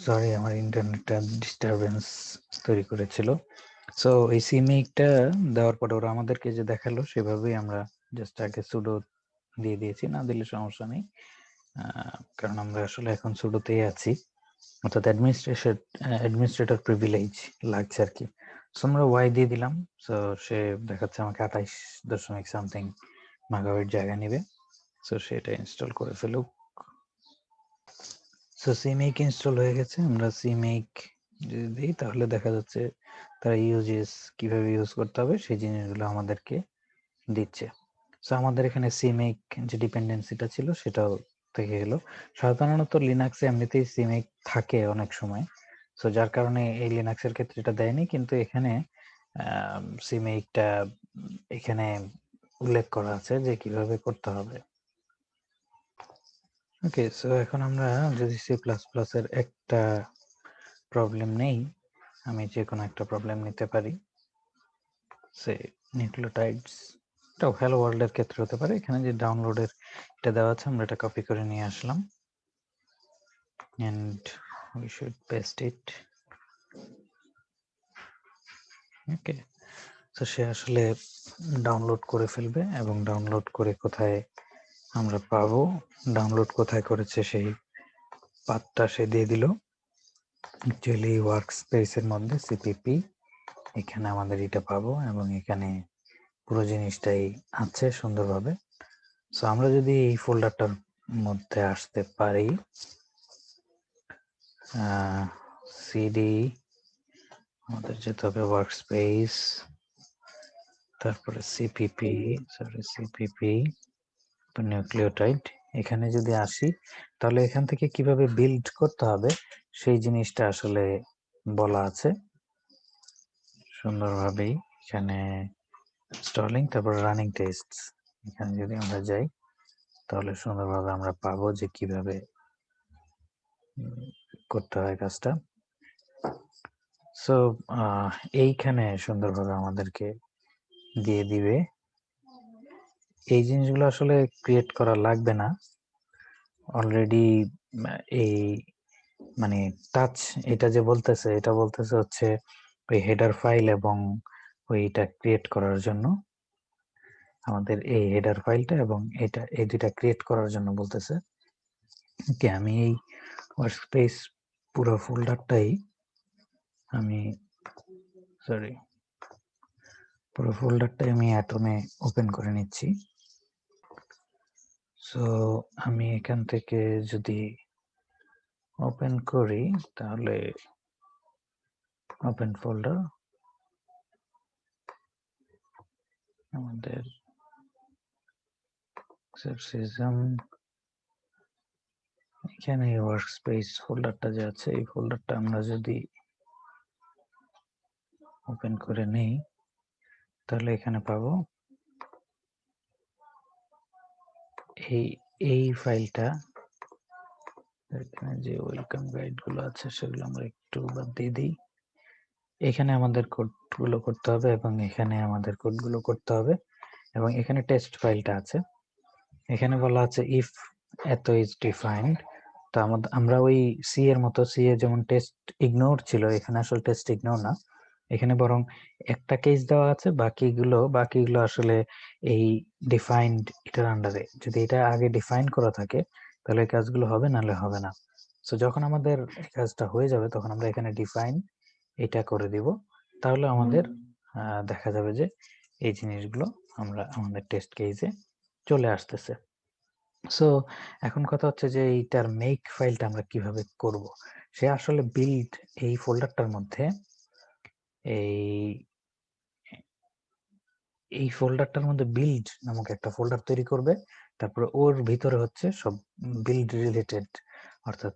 Sorry, আমার ইন্টারনেটটা disturbance তৈরি করেছিল। সো এই সিমেকটা দেওয়ার পরে ওরা আমাদেরকে যে দেখালো সেভাবেই আমরা জাস্ট আগে সুডো দিয়ে দিয়েছি, না দিলে সমস্যা নেই, কারণ আমরা আসলে এখন সুডোতেই আছি, অর্থাৎ অ্যাডমিনিস্ট্রেটর প্রিভিলেজ লাগছে আর কি। সো আমরা ওয়াই দিয়ে দিলাম। সো সে দেখাচ্ছে আমাকে 28.সামথিং মেগাবাইট জায়গা নেবে। সো সেটা ইনস্টল করে ফেলুক। সো সিমেক ইনস্টল হয়ে গেছে। আমরা সিমেক যদি দিই তাহলে দেখা যাচ্ছে তারা ইউজেস কিভাবে ইউজ করতে হবে সেই জিনিসগুলো আমাদেরকে দিচ্ছে। সো আমাদের এখানে সিমেক যে ডিপেন্ডেন্সিটা ছিল সেটাও থেকে গেল। সাধারণত লিনাক্সে এমনিতেই সিমেক থাকে অনেক সময়, সো যার কারণে এই লিনাক্সের ক্ষেত্রে এটা দেয়নি, কিন্তু এখানে সিমেকটা এখানে উল্লেখ করা আছে যে কিভাবে করতে হবে। ওকে, সো এখন আমরা যদি সি প্লাস প্লাস এর একটা প্রবলেম নেই, আমি যে কোনো একটা প্রবলেম নিতে পারি, সে নিউক্লিওটাইডস, এটাও হ্যালো ওয়ার্ল্ডের ক্ষেত্রে হতে পারে। এখানে যে ডাউনলোডের এটা দেওয়া আছে আমরা এটা কপি করে নিয়ে আসলাম and we should paste it. ওকে, তো সে আসলে ডাউনলোড করে ফেলবে এবং ডাউনলোড করে কোথায় আমরা পাবো, ডাউনলোড কোথায় করেছে সেই পাথটা সে দিয়ে দিল। অ্যাকচুয়ালি ওয়ার্ক স্পেসের মধ্যে সিপিপি, এখানে আমাদের এটা পাবো এবং এখানে পুরো জিনিসটাই আছে সুন্দরভাবে। সো আমরা যদি এই ফোল্ডারটার মধ্যে আসতে পারি, সিডি, আমাদের যেতে হবে ওয়ার্ক স্পেস, তারপরে সিপিপি, নিউক্লিওটাইড। এখানে যদি আসি তাহলে এখান থেকে কিভাবে বিল্ড করতে হবে সেই জিনিসটা আসলে বলা আছে সুন্দরভাবেই। এখানে ইনস্টলিং, তারপর রানিং টেস্ট, এখানে যদি আমরা যাই তাহলে সুন্দরভাবে আমরা পাবো যে কিভাবে করতে হয় কাজটা। সো এইখানে সুন্দরভাবে আমাদেরকে দিয়ে দিবে। এই জিনিসগুলো আসলে ক্রিয়েট করা লাগবে না, অলরেডি এই মানে টাচ এটা যে বলতেছে, এটা বলতেছে হচ্ছে ওই হেডার ফাইল এবং ওইটা ক্রিয়েট করার জন্য, আমাদের এই হেডার ফাইলটা এবং এটা এই দুইটা ক্রিয়েট করার জন্য বলতেছে। ওকে, আমি এই ওয়ার্কস্পেস পুরো ফোল্ডারটাই আমি অ্যাটমে ওপেন করে নিচ্ছি। সো আমি এখান থেকে যদি ওপেন করি তাহলে ওপেন ফোল্ডার, আমাদের সিস্টেম, এখানে ওয়ার্কস্পেস ফোল্ডারটা যে আছে এই ফোল্ডারটা আমরা যদি ওপেন করে নেই তাহলে এখানে পাবো এই ফাইলটা। এখানে যে ওয়েলকাম গাইড গুলো আছে সেগুলো আমরা একটু বাদ দিয়ে দিই। এখানে আমাদের কোডগুলো করতে হবে এবং এখানে আমাদের কোডগুলো করতে হবে এবং এখানে টেস্ট ফাইলটা আছে। এখানে বলা আছে ইফ এত ইজ ডিফাইন্ড, তো আমরা ওই সি এর মতো, সি এর যেমন টেস্ট ইগনোর ছিল, এখানে আসলে টেস্ট ইগনোর না, এখানে বরং একটা কেস দেওয়া আছে, বাকিগুলো আসলে এই ডিফাইন্ড এটার আন্ডারে। যদি এটা আগে ডিফাইন করা থাকে তাহলে এই কাজগুলো হবে, নাহলে হবে না। সো যখন আমাদের এই কাজটা হয়ে যাবে তখন আমরা এখানে ডিফাইন এটা করে দিব, তাহলে আমাদের দেখা যাবে যে এই জিনিসগুলো আমরা আমাদের টেস্ট কেসে চলে আসতেছে। সো এখন কথা হচ্ছে যে এইটার মেক ফাইলটা আমরা কিভাবে করব। সে আসলে বিল্ড এই ফোল্ডারটার মধ্যে এই ফোল্ডারটার মধ্যে বিল্ড নামক একটা ফোল্ডার তৈরি করবে, তারপরে ওর ভিতরে হচ্ছে সব বিল্ড রিলেটেড, অর্থাৎ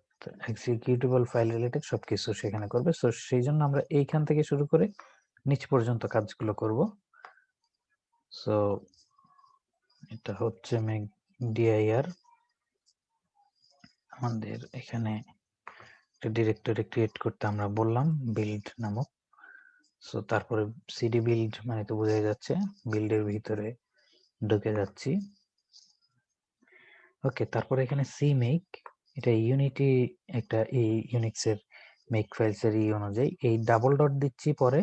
এক্সিকিউটেবল ফাইল রিলেটেড সবকিছু সেখানে করবে। সো সেই জন্য আমরা এইখান থেকে শুরু করে নিচ পর্যন্ত কাজগুলো করব। সো এটা হচ্ছে মেক ডিআইআর, আমাদের এখানে একটা ডিরেক্টরি ক্রিয়েট করতে আমরা বললাম বিল্ড নামক। সো তারপরে সিডি বিল্ড মানে তো বোঝা যাচ্ছে বিল্ডের ভিতরে ঢুকে যাচ্ছি। ওকে, তারপরে এখানে সিমেক, এটা ইউনিটি একটা এই ইউনিক্সের মেক ফাইলস এর অনুযায়ী এই ডাবল ডট দিচ্ছি পরে,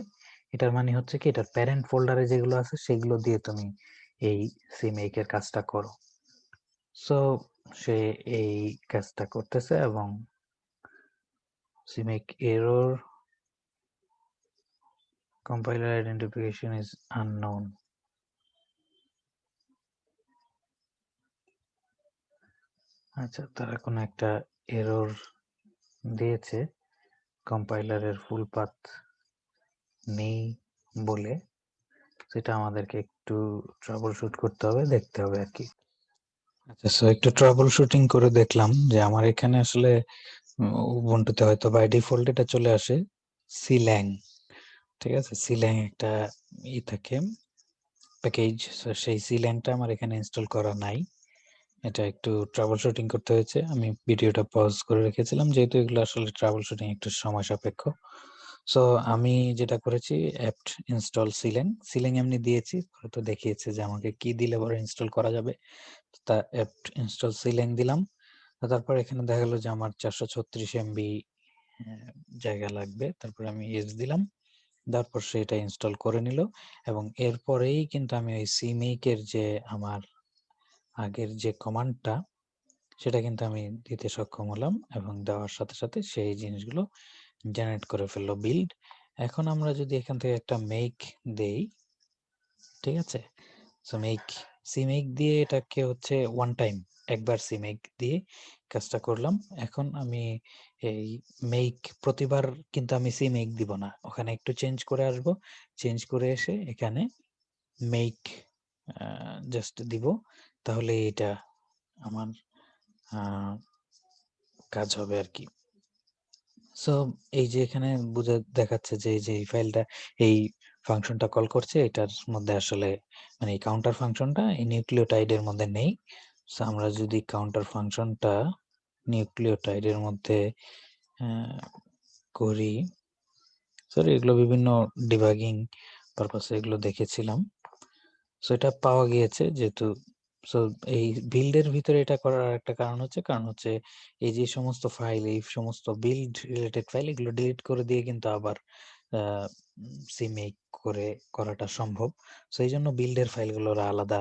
এটার মানে হচ্ছে কি এটার প্যারেন্ট ফোল্ডারে যেগুলো আছে সেগুলো দিয়ে তুমি এই সিমেক এর কাজটা করো। সো সে এই কাজটা করতেছে এবং CMake error compiler identification is unknown. আচ্ছা, তারা কোনো একটা এরর দিয়েছে কম্পাইলারের ফুল পাথ নেই বলে, সেটা আমাদেরকে একটু ট্রাবল শুট করতে হবে, দেখতে হবে আর কি। আচ্ছা, সো একটু ট্রাবল শুটিং করে দেখলাম যে আমার এখানে আসলে উবুন্টুতে হয়তো বাই ডিফল্ট এটা চলে আসে সিল্যাং, ঠিক আছে, সিল্যাং একটা থাকে প্যাকেজ, সেই সিল্যাংটা আমার এখানে ইনস্টল করা নাই। এটা একটু ট্রাবল শুটিং করতে হয়েছে, আমি ভিডিওটা পজ করে রেখেছিলাম যেহেতু এগুলো আসলে ট্রাবল শুটিং একটু সময় সাপেক্ষ। সো আমি যেটা করেছি অ্যাপ্ট ইনস্টল সিলেং এমনি দিয়েছি, হয়তো দেখিয়েছে যে আমাকে কি দিলে পরে ইনস্টল করা যাবে, তা অ্যাপ্ট ইনস্টল সিলেং দিলাম। তারপর এখানে দেখা গেল যে আমার 436 MB জায়গা লাগবে, তারপর আমি ইয়েস দিলাম, তারপর সেটা ইনস্টল করে নিল এবং এরপরেই কিন্তু আমি ওই সিমেকের যে আমার আগের যে কমান্ডটা সেটা কিন্তু আমি দিতে সক্ষম হলাম এবং দেওয়ার সাথে সাথে সেই জিনিসগুলো জেনারেট করে ফেললো বিল্ড। এখন আমরা যদি এখান থেকে একটা মেক দেই, ঠিক আছে, সো মেক সিমেক দিয়ে এটাকে হচ্ছে ওয়ান টাইম একবার সিমেক দিয়ে কাজটা করলাম। এখন আমি এই মেক প্রতিবার কিন্তু আমি সিমেক দিব না, ওখানে একটু চেঞ্জ করে আসব, চেঞ্জ করে এসে এখানে মেক জাস্ট দিব, তাহলে এটা আমার কাজ হবে আর কি। সো এই যে এখানে বুঝে দেখাচ্ছে যে এই ফাইলটা এই ফাংশনটা কল করছে, এটার মধ্যে আসলে মানে এই কাউন্টার ফাংশনটা এই নিউক্লিওটাইডের মধ্যে নেই। সো আমরা যদি কাউন্টার ফাংশনটা নিউক্লিওটাইডের মধ্যে করি, সরি এগুলো বিভিন্ন ডিবাগিং পারপাসে এগুলো দেখেছিলাম। সো এটা পাওয়া গিয়েছে যেহেতু, সো এই বিল্ডের ভিতরে এটা করার একটা কারণ হচ্ছে এই যে সমস্ত ফাইল, এই সমস্ত বিল্ড রিলেটেড ফাইল এগুলো ডিলিট করে দিয়ে কিন্তু আবার সিমেক করে করাটা সম্ভব। সো এই জন্য বিল্ডের ফাইলগুলো আলাদা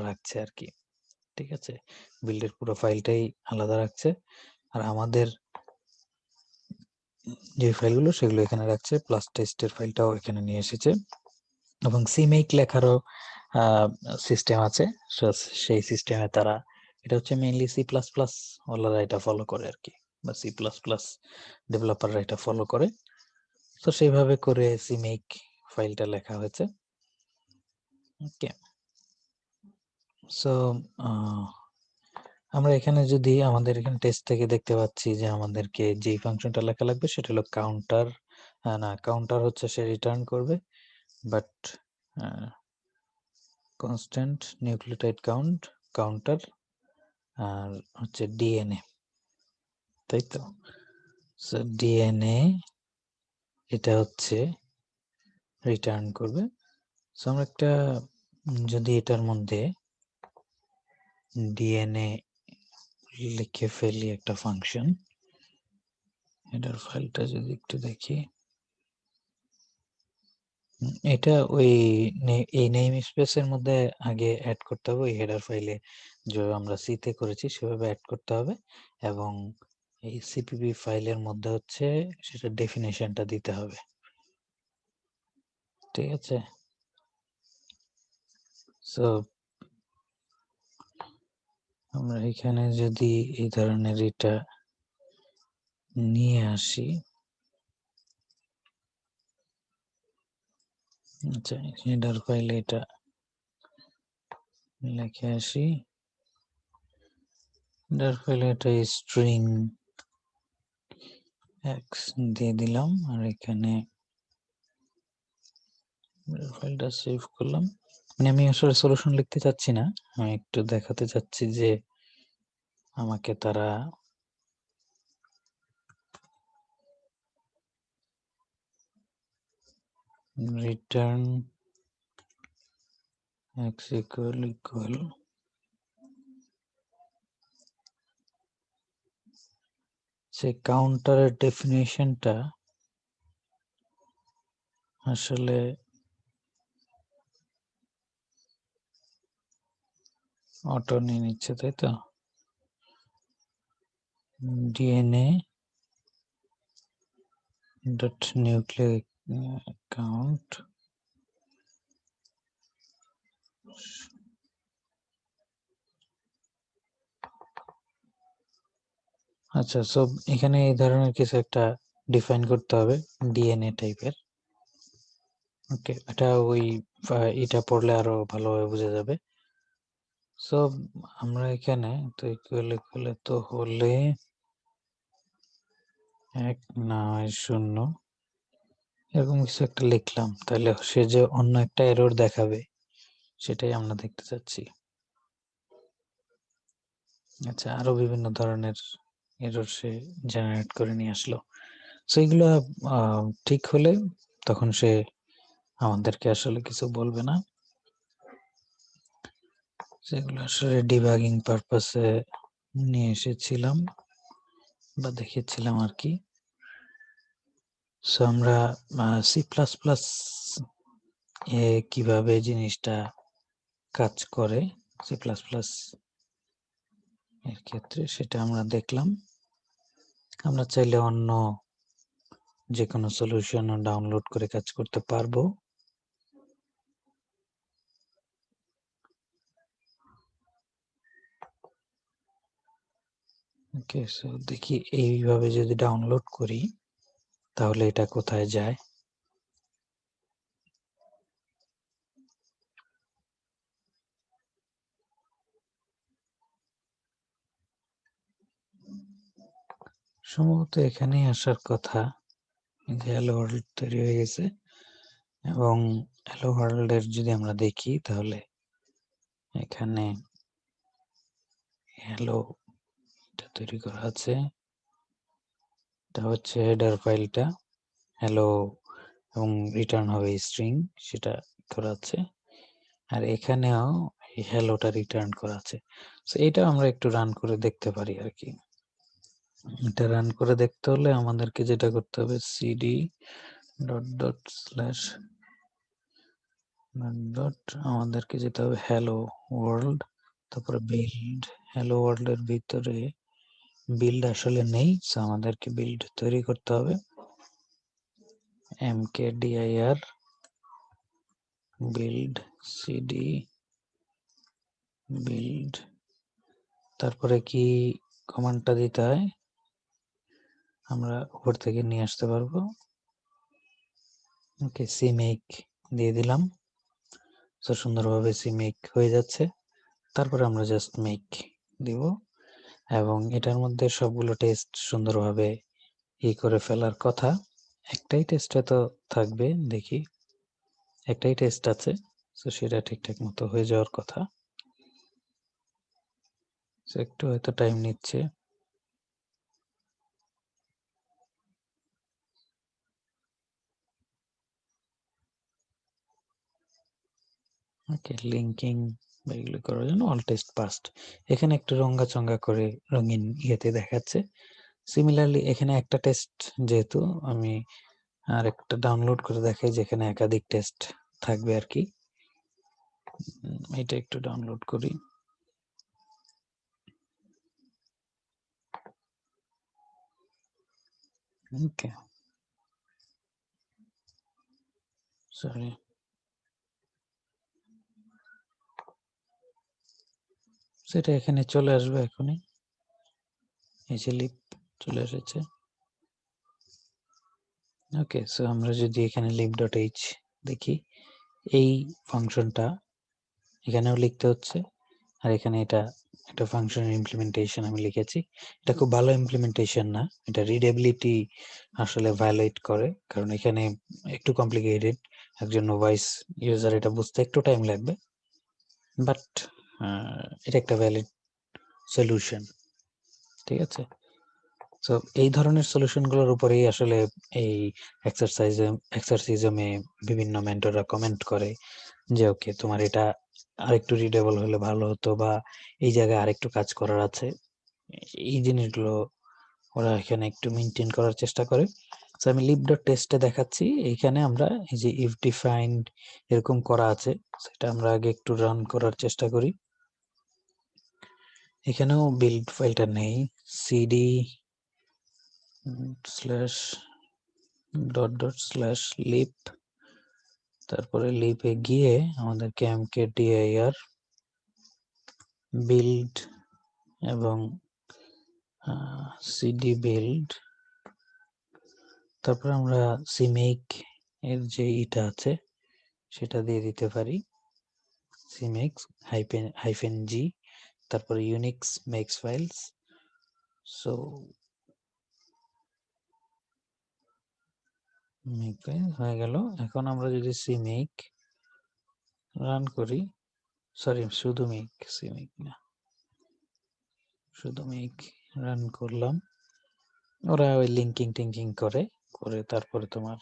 রাখছে আর কি, ঠিক আছে, বিল্ডের পুরো ফাইলটাই আলাদা রাখছে আর আমাদের যে ফাইলগুলো সেগুলো এখানে রাখছে, প্লাস টেস্টের ফাইলটাও এখানে নিয়ে এসেছে এবং সিমেক লেখারও সিস্টেম আছে। সেই সিস্টেমে তারা, এটা হচ্ছে মেইনলি C++ ওলারা এটা ফলো করে আর কি, বা C++ ডেভেলপাররা এটা ফলো করে। তো সেইভাবে করে সিমেক ফাইলটা লেখা হয়েছে। ওকে, সো আমরা এখানে যদি আমাদের এখানে টেস্ট থেকে দেখতে পাচ্ছি যে আমাদেরকে যেই ফাংশনটা লেখা লাগবে সেটা হলো কাউন্টার, না কাউন্টার হচ্ছে সে রিটার্ন করবে, বাট কনস্ট্যান্ট নিউক্লিওটাইড কাউন্টার আর হচ্ছে ডিএনএ, তাই তো। সো ডিএনএ এটা হচ্ছে রিটার্ন করবে। সো আমরা একটা যদি এটার মধ্যে ডিএনএ লিখে ফেলি একটা ফাংশন, এটার ফাইলটা যদি একটু দেখি, এটা ওই এই নেম স্পেসের মধ্যে আগে অ্যাড করতে হবে, ওই হেডার ফাইলে যে আমরা সিতে করেছি সেভাবে অ্যাড করতে হবে এবং এই সিপিপি ফাইলের মধ্যে হচ্ছে সেটা ডেফিনেশনটা দিতে হবে, ঠিক আছে। সো আমরা এখানে যদি এই ধরনের এটা নিয়ে আসি, আচ্ছা হেডার ফাইলে এটা লিখে আসি, হেডার ফাইলে এটা স্ট্রিং এক্স দিয়ে দিলাম আর এখানে ফাইলটা সেভ করলাম। মানে আমি আসলে সলিউশন লিখতে চাচ্ছি না, আমি একটু দেখাতে চাচ্ছি যে আমাকে তারা রিটার্ন x ইকুয়াল সেই কাউন্টারের ডেফিনিশনটা আসলে অটো নিয়ে নিচ্ছে, তাই তো? ডিএনএ ডট নিউক্লিক কাউন্ট আচ্ছা, সো এখানে এই ধরনের কিছু একটা ডিফাইন করতে হবে ডিএনএ টাইপের। ওকে, এটা ওই এটা পড়লে আরো ভালোভাবে বোঝা যাবে। সো আমরা এখানে তো ইকুয়াল তো হলে 1 9 0 এরকম কিছু একটা লিখলাম, তাহলে সে যে অন্য একটা এরর দেখাবে সেটাই আমরা দেখতে চাচ্ছি। আচ্ছা, আরো বিভিন্ন ধরনের এরর সে জেনারেট করে নিয়ে আসলো। সো এগুলো ঠিক হলে তখন সে আমাদেরকে আসলে কিছু বলবে না, সেগুলো আসলে ডিবাগিং পারপাসে নিয়ে এসেছিলাম বা দেখিয়েছিলাম আর কি। সো আমরা সি প্লাস প্লাস এ কিভাবে জিনিসটা কাজ করে সি প্লাস প্লাস এর ক্ষেত্রে সেটা আমরা দেখলাম। আমরা চাইলে অন্য যে কোনো সলিউশনও ডাউনলোড করে কাজ করতে পারবো। ওকে, সো দেখি এইভাবে যদি ডাউনলোড করি তাহলে এটা কোথায় যায়। সম্ভবত এখানেই আসার কথা। যে হ্যালো ওয়ার্ল্ড তৈরি হয়ে গেছে এবং হ্যালো ওয়ার্ল্ড এর যদি আমরা দেখি তাহলে এখানে হ্যালো এটা তৈরি করা আছে। এটা হচ্ছে হেডার ফাইলটা হ্যালো এবং রিটার্ন হবে স্ট্রিং, সেটা করা আছে। আর এখানেও এই হ্যালোটা রিটার্ন করা আছে। সো এটা আমরা একটু রান করে দেখতে পারি আর কি। এটা রান করে দেখতে হলে আমাদেরকে যেটা করতে হবে CD dot dot slash dot আমাদেরকে যেতে হবে হ্যালো ওয়ার্ল্ড, তারপরে বিল্ড। হ্যালো ওয়ার্ল্ড এর ভিতরে বিল্ড আসলে নেই, সো আমাদেরকে বিল্ড তৈরি করতে হবে। mkdir বিল্ড সিডি বিল্ড, তারপরে কি কমান্ডটা দিতে হয় আমরা উপর থেকে নিয়ে আসতে পারবো। ওকে, সিমেক দিয়ে দিলাম। তো সুন্দরভাবে সিমেক হয়ে যাচ্ছে। তারপরে আমরা জাস্ট মেক দিব এবং এটার মধ্যে সবগুলো টেস্ট সুন্দরভাবে করে ফেলার কথা। একটাই টেস্টে তো থাকবে, দেখি একটাই টেস্ট আছে, তো সেটা ঠিকঠাক মতো হয়ে যাওয়ার কথা। একটু হয়তো টাইম নিচ্ছে। ওকে, লিঙ্কিং এগুলো করার জন্য অল টেস্ট পাস্ট এখানে একটু রঙা চঙ্গা করে রঙিন ইয়েতে দেখাচ্ছে। সিমিলারলি এখানে একটা টেস্ট, যেহেতু আমি আর একটা ডাউনলোড করে দেখাই যেখানে একাধিক টেস্ট থাকবে আর কি। এটা একটু ডাউনলোড করি। ওকে, সরি, সেটা এখানে চলে আসবে এখনই। এই যে লিপ চলে এসেছে। ওকে, সো আমরা যদি এখানে lib.h দেখি, এই ফাংশনটা এখানেও লিখতে হচ্ছে আর এখানে এটা একটা ফাংশনের ইমপ্লিমেন্টেশন আমি লিখেছি। এটা খুব ভালো ইমপ্লিমেন্টেশন না, এটা রিডেবিলিটি আসলে ভায়োলেট করে, কারণ এখানে একটু কমপ্লিকেটেড, একজন ভয়েস ইউজার এটা বুঝতে একটু টাইম লাগবে, বাট এটা একটা ভ্যালিড সলিউশন। ঠিক আছে, তো এই ধরনের সলিউশনগুলোর উপরেই আসলে এই এক্সারসাইজমে বিভিন্ন মেন্টররা কমেন্ট করে যে ওকে তোমার এটা আরেকটু রিডেবল হলে ভালো হতো বা এই জায়গায় আরেকটু কাজ করার আছে। এই জিনিসগুলো ওরা এখানে একটু মেনটেন করার চেষ্টা করে। তো আমি lib.test এ দেখাচ্ছি। এইখানে আমরা এই যে if defined এরকম করা আছে, সেটা আমরা আগে একটু রান করার চেষ্টা করি। এখানেও বিল্ড ফাইলটা নেই, cd /lib, তারপরে লিপে গিয়ে আমাদেরকে mkdir বিল্ড এবং cd বিল্ড, তারপর আমরা cmake এর যে ইটা আছে সেটা দিয়ে দিতে পারি, cmake -g, তারপরে unix makes files। So make files হয়ে গেল। এখন আমরা যদি cmake রান করি, সরি শুধু make, cmake না, শুধু make রান করলাম, ওরা ওই লিঙ্কিং টিঙ্কিং করে তারপরে তোমার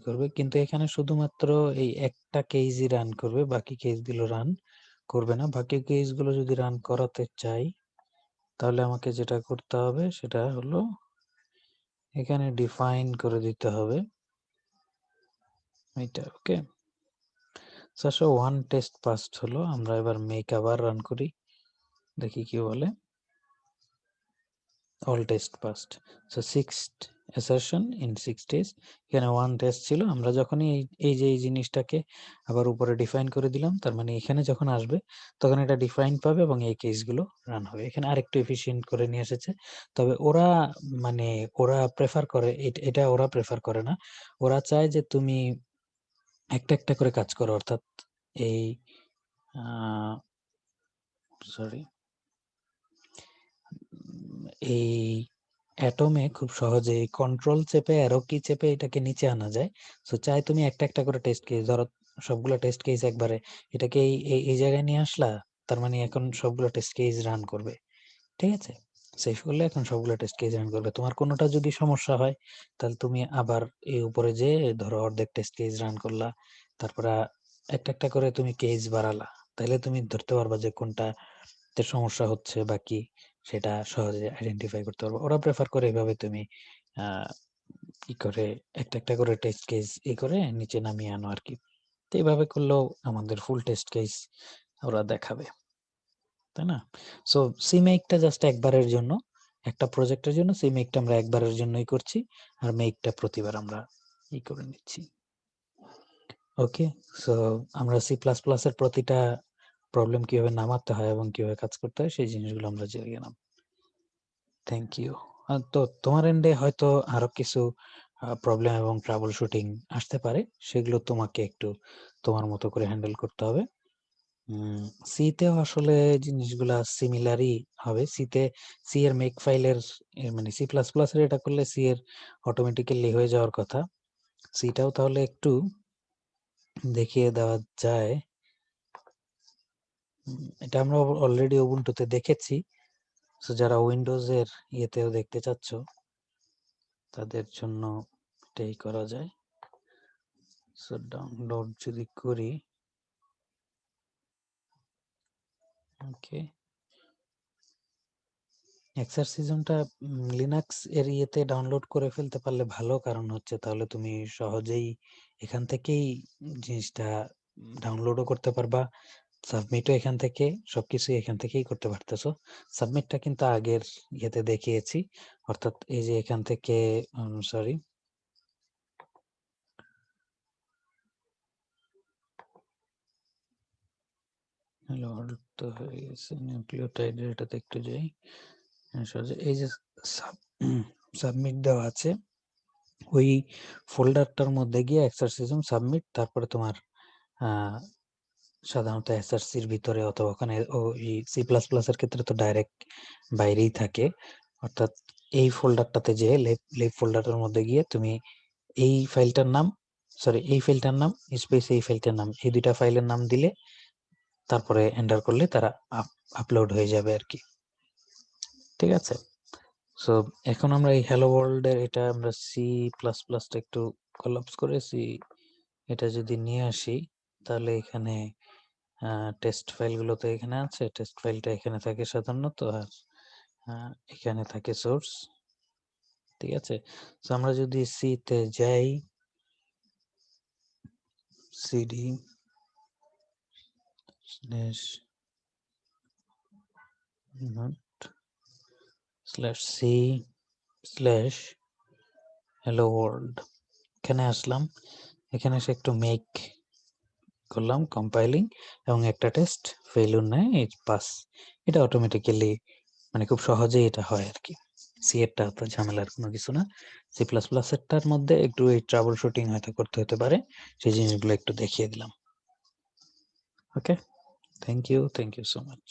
করবে। কিন্তু এখানে শুধুমাত্র এই একটা কেসই রান করবে, বাকি কেসগুলো রান করবে না। বাকি কেসগুলো যদি রান করাতে চাই তাহলে আমাকে যেটা করতে হবে সেটা হলো এখানে ডিফাইন করে দিতে হবে এটা। ওকে, সো ওয়ান টেস্ট পাসড হলো। আমরা এবার মেক আবার রান করি, দেখি কি বলে। all test passed, so 6th assertion in 6 days। এখানে 1 টেস্ট ছিল। আমরা যখনই এই যে এই জিনিসটাকে আবার উপরে ডিফাইন করে দিলাম, তার মানে এখানে যখন আসবে তখন এটা ডিফাইন পাবে এবং এই কেসগুলো রান হবে। এখানে আরেকটু এফিশিয়েন্ট করে নিয়ে এসেছে। তবে ওরা মানে ওরা প্রেফার করে এটা ওরা প্রেফার করে না। ওরা চায় যে তুমি একটা একটা করে কাজ করো, অর্থাৎ এই সরি এই অ্যাটমে খুব সহজে কন্ট্রোল চেপে অ্যারো কি চেপে এটাকে নিচে আনা যায়। সো চাই তুমি একটা একটা করে টেস্ট কেস, ধরো সবগুলো টেস্ট কেস একবারে এটাকে এই জায়গায় নিয়ে আসলা, তার মানে এখন সবগুলো টেস্ট কেস রান করবে। ঠিক আছে, সেভ করলে এখন সবগুলো টেস্ট কেস রান করবে। তোমার কোনোটা যদি সমস্যা হয় তাহলে তুমি আবার এই উপরে যে ধরো অর্ধেক টেস্ট কেস রান করলা, তারপরে একটা একটা করে তুমি কেস বাড়ালা, তাহলে তুমি ধরতে পারবা যে কোনটা সমস্যা হচ্ছে বা কি, সেটা সহজে আইডেন্টিফাই করতে পারবো। ওরা প্রেফার করে এভাবে তুমি কি করে একটা একটা করে টেস্ট কেস করে নিচে নামিয়ে আনো আর কি। তো এইভাবে করলেও আমাদের ফুল টেস্ট কেস ওরা দেখাবে, তাই না? সো সিমেকটা জাস্ট একবারের জন্য, একটা প্রজেক্টের জন্য সিমেকটা আমরা একবারের জন্যই করছি, আর মেকটা প্রতিবার আমরা করে নিচ্ছি। ওকে, সো আমরা সি প্লাস প্লাস এর প্রতিটা প্রবলেম কিভাবে নামাতে হয় এবং কিভাবে কাজ করতে হয় সেই জিনিসগুলো আমরা জেনে গেলাম। Thank you. তো তোমার এন্ডে হয়তো আরো কিছু প্রবলেম এবং ট্রাবল শুটিং আসতে পারে, সেগুলো তোমাকে একটু তোমার মতো করে হ্যান্ডেল করতে হবে। সিতেও আসলে জিনিসগুলা সিমিলারই হবে। সি এর মেক ফাইলের মানে সি প্লাস প্লাস এর এটা করলে সি এর অটোমেটিক্যালি হয়ে যাওয়ার কথা। সিটাও তাহলে একটু দেখিয়ে দেওয়া যায়। এটা আমরা অলরেডি উবুন্টুতে দেখেছি। সো যারা উইন্ডোজ এর ইয়েতেও দেখতে চাচ্ছ তাদের জন্য এটাই করা যায়। সো ডাউনলোড যদি করি, ওকে, এক্সারসিজমটা লিনাক্স এর ইয়েতে ডাউনলোড করে ফেলতে পারলে ভালো, কারণ হচ্ছে তাহলে তুমি সহজেই এখান থেকেই জিনিসটা ডাউনলোডও করতে পারবা, সাবমিটও এখান থেকে, সবকিছু এখান থেকেই করতে পারতেছো। সাবমিটটা কিন্তু আগের ইয়েতে দেখিয়েছি, অর্থাৎ এই যে এখান থেকে সরি তো হয়ে গেছে নিউক্লিওটাইডের, এটাতে একটু যাই। এই যে সাবমিট দেওয়া আছে, ওই ফোল্ডারটার মধ্যে গিয়ে এক্সারসিজম সাবমিট, তারপরে তোমার সাধারণত এসআরসির ভিতরে অথবা ওখানে ওই সি প্লাস প্লাস এর ক্ষেত্রে তো ডাইরেক্ট বাইরেই থাকে, অর্থাৎ এই ফোল্ডারটাতে যে লেফট ফোল্ডারের মধ্যে গিয়ে তুমি এই ফাইলটার নাম এই ফাইলটার নাম স্পেস এই ফাইলটার নাম, এই দুইটা ফাইলের নাম দিলে তারপরে এন্টার করলে তারা আপলোড হয়ে যাবে আর কি। ঠিক আছে, সো এখন আমরা এই হ্যালো ওয়ার্ল্ড এর এটা আমরা সি প্লাস প্লাসটা একটু কলাপস করে সি এটা যদি নিয়ে আসি, তাহলে এখানে টেস্ট ফাইলগুলো তো এখানে আছে, টেস্ট ফাইলটা এখানে থাকে সাধারণত, আর এখানে থাকে সোর্স, ঠিক আছে। তো আমরা যদি সি তে যাই, cd slash not slash C slash hello world, এখানে আসলাম। এখানে এসে একটু মেক করলাম কম্পাইলিং, এবং একটা টেস্ট ফেইলিউর নেয়, এই পাস। এটা অটোমেটিক্যালি মানে খুব সহজেই এটা হয় আর কি। সি এরটা তো ঝামেলার কোনো কিছু না। সি প্লাস প্লাস এরটার মধ্যে একটু এই ট্রাবল শুটিং হয়তো করতে হতে পারে, সেই জিনিসগুলো একটু দেখিয়ে দিলাম। ওকে, থ্যাংক ইউ সো মাচ।